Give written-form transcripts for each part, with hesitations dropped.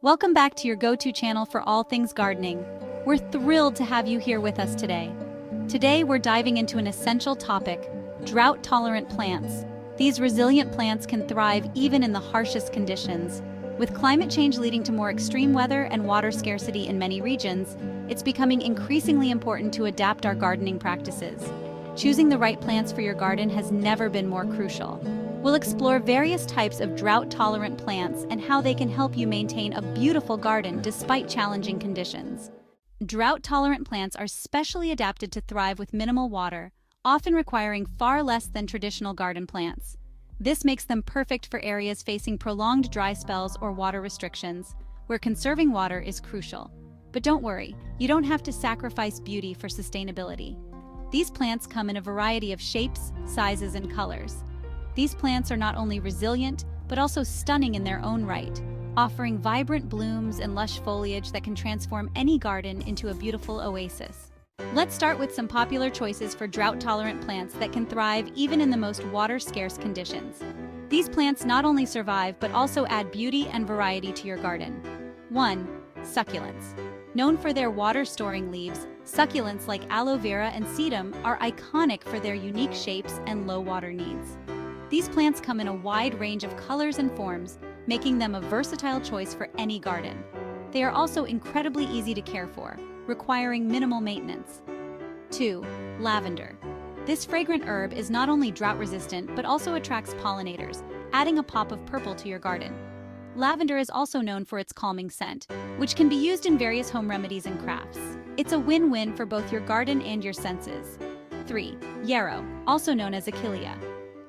Welcome back to your go-to channel for all things gardening. We're thrilled to have you here with us today. Today we're diving into an essential topic, drought-tolerant plants. These resilient plants can thrive even in the harshest conditions. With climate change leading to more extreme weather and water scarcity in many regions, it's becoming increasingly important to adapt our gardening practices. Choosing the right plants for your garden has never been more crucial. We'll explore various types of drought-tolerant plants and how they can help you maintain a beautiful garden despite challenging conditions. Drought-tolerant plants are specially adapted to thrive with minimal water, often requiring far less than traditional garden plants. This makes them perfect for areas facing prolonged dry spells or water restrictions, where conserving water is crucial. But don't worry, you don't have to sacrifice beauty for sustainability. These plants come in a variety of shapes, sizes, and colors. These plants are not only resilient, but also stunning in their own right, offering vibrant blooms and lush foliage that can transform any garden into a beautiful oasis. Let's start with some popular choices for drought-tolerant plants that can thrive even in the most water-scarce conditions. These plants not only survive, but also add beauty and variety to your garden. 1. Succulents. Known for their water-storing leaves, succulents like aloe vera and sedum are iconic for their unique shapes and low water needs. These plants come in a wide range of colors and forms, making them a versatile choice for any garden. They are also incredibly easy to care for, requiring minimal maintenance. 2. Lavender. This fragrant herb is not only drought-resistant but also attracts pollinators, adding a pop of purple to your garden. Lavender is also known for its calming scent, which can be used in various home remedies and crafts. It's a win-win for both your garden and your senses. 3. Yarrow, also known as Achillea.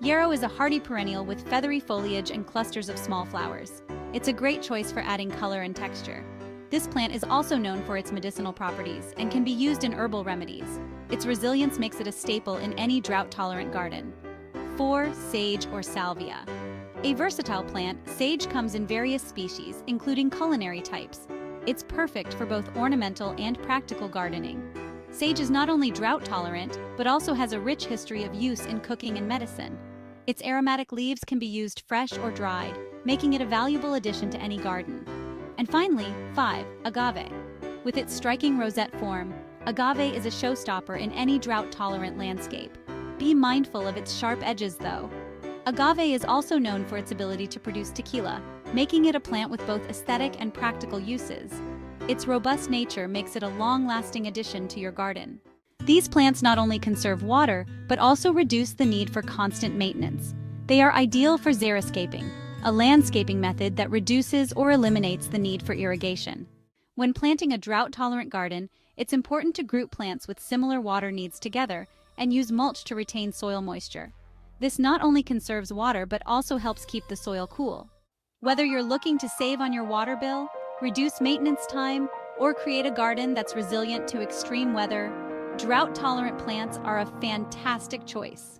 Yarrow is a hardy perennial with feathery foliage and clusters of small flowers. It's a great choice for adding color and texture. This plant is also known for its medicinal properties and can be used in herbal remedies. Its resilience makes it a staple in any drought-tolerant garden. 4. Sage or salvia. A versatile plant, sage comes in various species, including culinary types. It's perfect for both ornamental and practical gardening. Sage is not only drought-tolerant, but also has a rich history of use in cooking and medicine. Its aromatic leaves can be used fresh or dried, making it a valuable addition to any garden. And finally, 5. Agave. With its striking rosette form, agave is a showstopper in any drought-tolerant landscape. Be mindful of its sharp edges, though. Agave is also known for its ability to produce tequila, making it a plant with both aesthetic and practical uses. Its robust nature makes it a long-lasting addition to your garden. These plants not only conserve water, but also reduce the need for constant maintenance. They are ideal for xeriscaping, a landscaping method that reduces or eliminates the need for irrigation. When planting a drought-tolerant garden, it's important to group plants with similar water needs together and use mulch to retain soil moisture. This not only conserves water, but also helps keep the soil cool. Whether you're looking to save on your water bill, reduce maintenance time, or create a garden that's resilient to extreme weather, drought-tolerant plants are a fantastic choice.